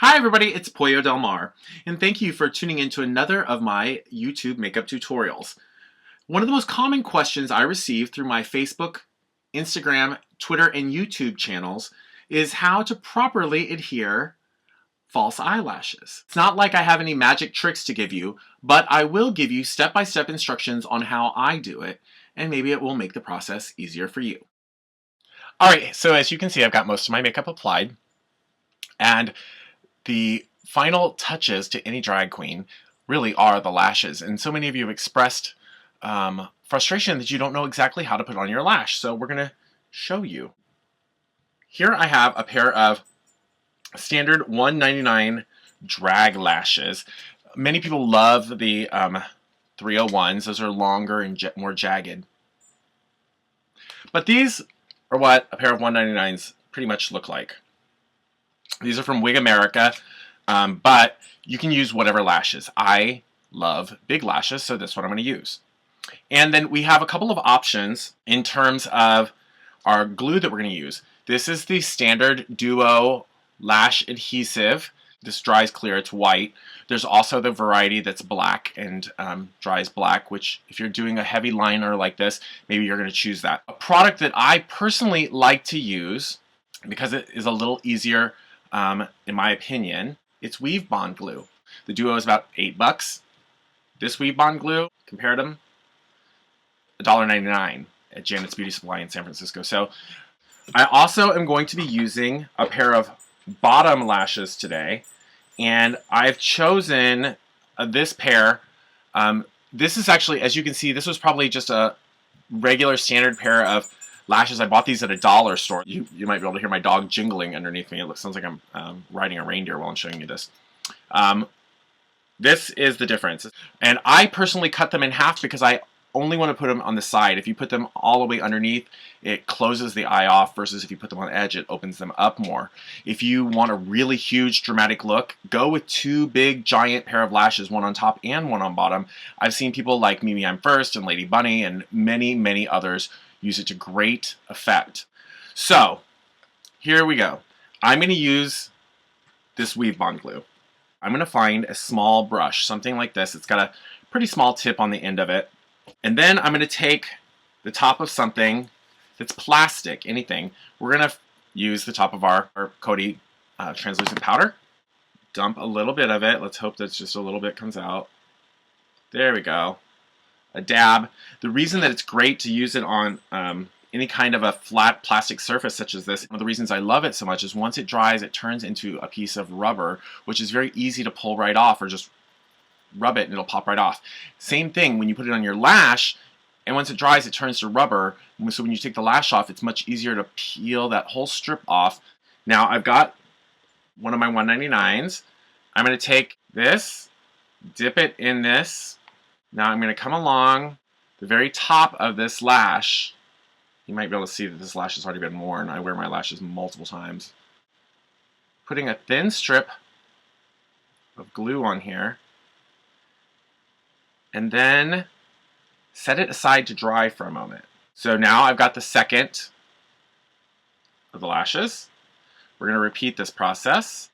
Hi everybody, it's Pollo Del Mar, and thank you for tuning in to another of my YouTube makeup tutorials. One of the most common questions I receive through my Facebook, Instagram, Twitter, and YouTube channels is how to properly adhere false eyelashes. It's not like I have any magic tricks to give you, but I will give you step-by-step instructions on how I do it, and maybe it will make the process easier for you. Alright, so as you can see, I've got most of my makeup applied, and the final touches to any drag queen really are the lashes. And so many of you have expressed frustration that you don't know exactly how to put on your lash. So we're going to show you. Here I have a pair of standard $1.99 drag lashes. Many people love the 301s. Those are longer and more jagged. But these are what a pair of $1.99s pretty much look like. These are from Wig America, but you can use whatever lashes. I love big lashes, so that's what I'm going to use. And then we have a couple of options in terms of our glue that we're going to use. This is the standard Duo Lash Adhesive. This dries clear, it's white. There's also the variety that's black and dries black, which if you're doing a heavy liner like this, maybe you're going to choose that. A product that I personally like to use, because it is a little easier in my opinion, it's Weave Bond glue. The Duo is about $8. This Weave Bond glue, compared them, $1.99 at Janet's Beauty Supply in San Francisco. So I also am going to be using a pair of bottom lashes today, and I've chosen this pair. This is actually, as you can see, this was probably just a regular standard pair of lashes. I bought these at a dollar store. You might be able to hear my dog jingling underneath me. It sounds like I'm riding a reindeer while I'm showing you this. This is the difference. And I personally cut them in half because I only want to put them on the side. If you put them all the way underneath, it closes the eye off, versus if you put them on the edge, it opens them up more. If you want a really huge dramatic look, go with two big giant pair of lashes, one on top and one on bottom. I've seen people like Mimi I'm First and Lady Bunny and many others use it to great effect. So here we go. I'm going to use this Weave Bond glue. I'm going to find a small brush, something like this. It's got a pretty small tip on the end of it. And then I'm going to take the top of something that's plastic, anything. We're going to use the top of our Coty translucent powder. Dump a little bit of it. Let's hope that just a little bit comes out. There we go. A dab. The reason that it's great to use it on any kind of a flat plastic surface such as this, one of the reasons I love it so much is once it dries, it turns into a piece of rubber, which is very easy to pull right off, or just rub it and it'll pop right off. Same thing when you put it on your lash, and once it dries, it turns to rubber. So when you take the lash off, it's much easier to peel that whole strip off. Now I've got one of my 199s. I'm going to take this, dip it in this. Now I'm going to come along the very top of this lash. You might be able to see that this lash has already been worn. I wear my lashes multiple times. Putting a thin strip of glue on here. And then set it aside to dry for a moment. So now I've got the second of the lashes. We're going to repeat this process.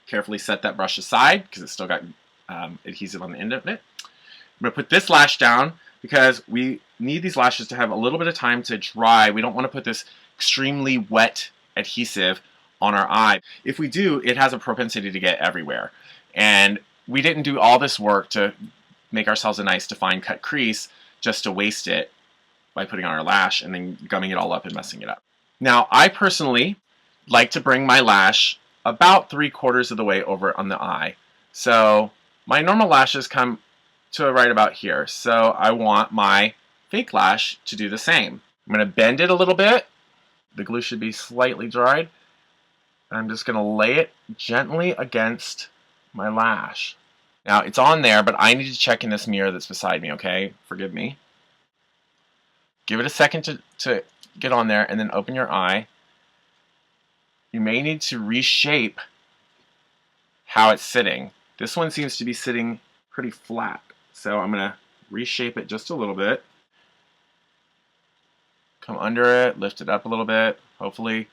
Carefully set that brush aside because it's still got adhesive on the end of it. I'm going to put this lash down because we need these lashes to have a little bit of time to dry. We don't want to put this extremely wet adhesive on our eye. If we do, it has a propensity to get everywhere. And we didn't do all this work to make ourselves a nice defined cut crease just to waste it by putting on our lash and then gumming it all up and messing it up. Now, I personally like to bring my lash about 3/4 of the way over on the eye. So my normal lashes come to right about here. So I want my fake lash to do the same. I'm going to bend it a little bit. The glue should be slightly dried. And I'm just going to lay it gently against my lash. Now it's on there, but I need to check in this mirror that's beside me, okay? Forgive me. Give it a second to get on there, and then open your eye. You may need to reshape how it's sitting. This one seems to be sitting pretty flat, so I'm going to reshape it just a little bit. Come under it, lift it up a little bit, hopefully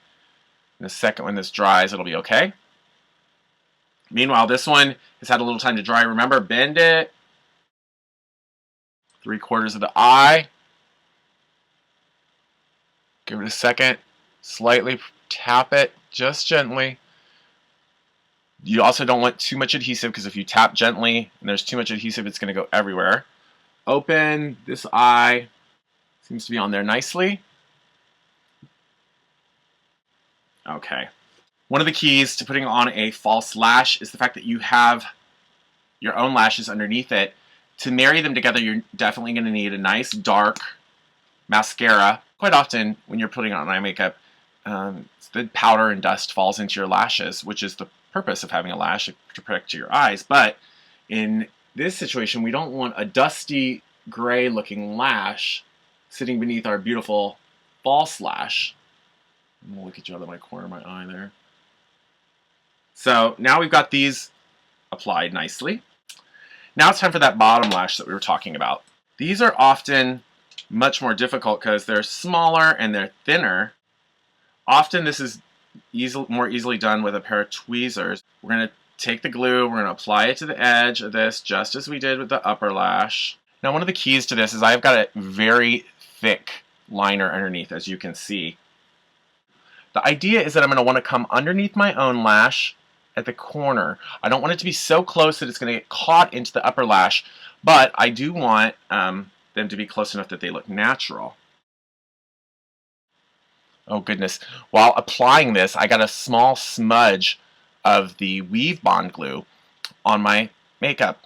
In a second, when this dries, it'll be okay. Meanwhile, this one has had a little time to dry. Remember, bend it. 3/4 of the eye. Give it a second. Slightly tap it, just gently. You also don't want too much adhesive, because if you tap gently and there's too much adhesive, it's going to go everywhere. Open this eye. Seems to be on there nicely. Okay. One of the keys to putting on a false lash is the fact that you have your own lashes underneath it. To marry them together, you're definitely going to need a nice dark mascara. Quite often, when you're putting on eye makeup, the powder and dust falls into your lashes, which is the purpose of having a lash, to protect your eyes. But in this situation, we don't want a dusty, gray-looking lash sitting beneath our beautiful false lash. I'm going to look at you out of my corner of my eye there. So now we've got these applied nicely. Now it's time for that bottom lash that we were talking about. These are often much more difficult because they're smaller and they're thinner. Often this is more easily done with a pair of tweezers. We're going to take the glue, we're going to apply it to the edge of this just as we did with the upper lash. Now, one of the keys to this is I've got a very thick liner underneath, as you can see. The idea is that I'm going to want to come underneath my own lash at the corner. I don't want it to be so close that it's going to get caught into the upper lash, but I do want them to be close enough that they look natural. Oh goodness. While applying this, I got a small smudge of the Weave Bond glue on my makeup.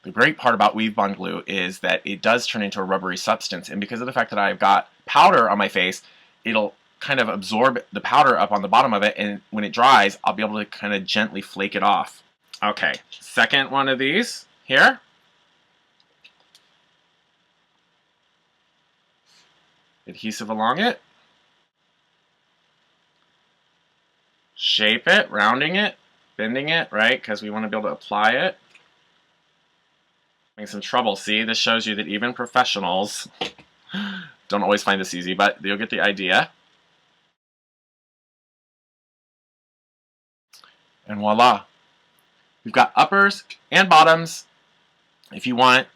The great part about Weave Bond glue is that it does turn into a rubbery substance, and because of the fact that I've got powder on my face, it'll kind of absorb the powder up on the bottom of it, and when it dries, I'll be able to kind of gently flake it off. Okay, second one of these here. Adhesive along it. Shape it, rounding it, bending it, right? Because we want to be able to apply it. Having some trouble. See, this shows you that even professionals don't always find this easy, but you'll get the idea. And voila. We've got uppers and bottoms. If you want,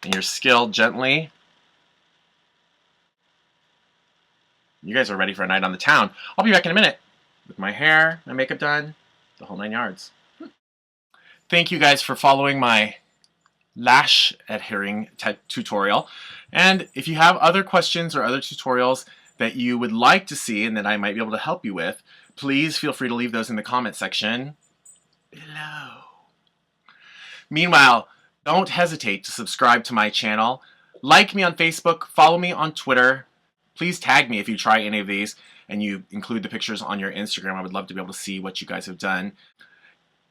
and you're skilled, gently. You guys are ready for a night on the town. I'll be back in a minute with my hair, my makeup done, the whole 9 yards. Thank you guys for following my lash adhering tutorial. And if you have other questions or other tutorials that you would like to see and that I might be able to help you with, please feel free to leave those in the comment section below. Meanwhile, don't hesitate to subscribe to my channel, like me on Facebook, follow me on Twitter. Please tag me if you try any of these and you include the pictures on your Instagram. I would love to be able to see what you guys have done.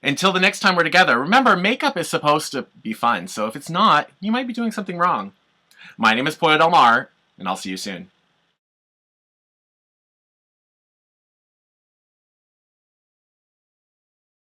Until the next time we're together, remember, makeup is supposed to be fun, so if it's not, you might be doing something wrong. My name is Pollo Del Mar, and I'll see you soon.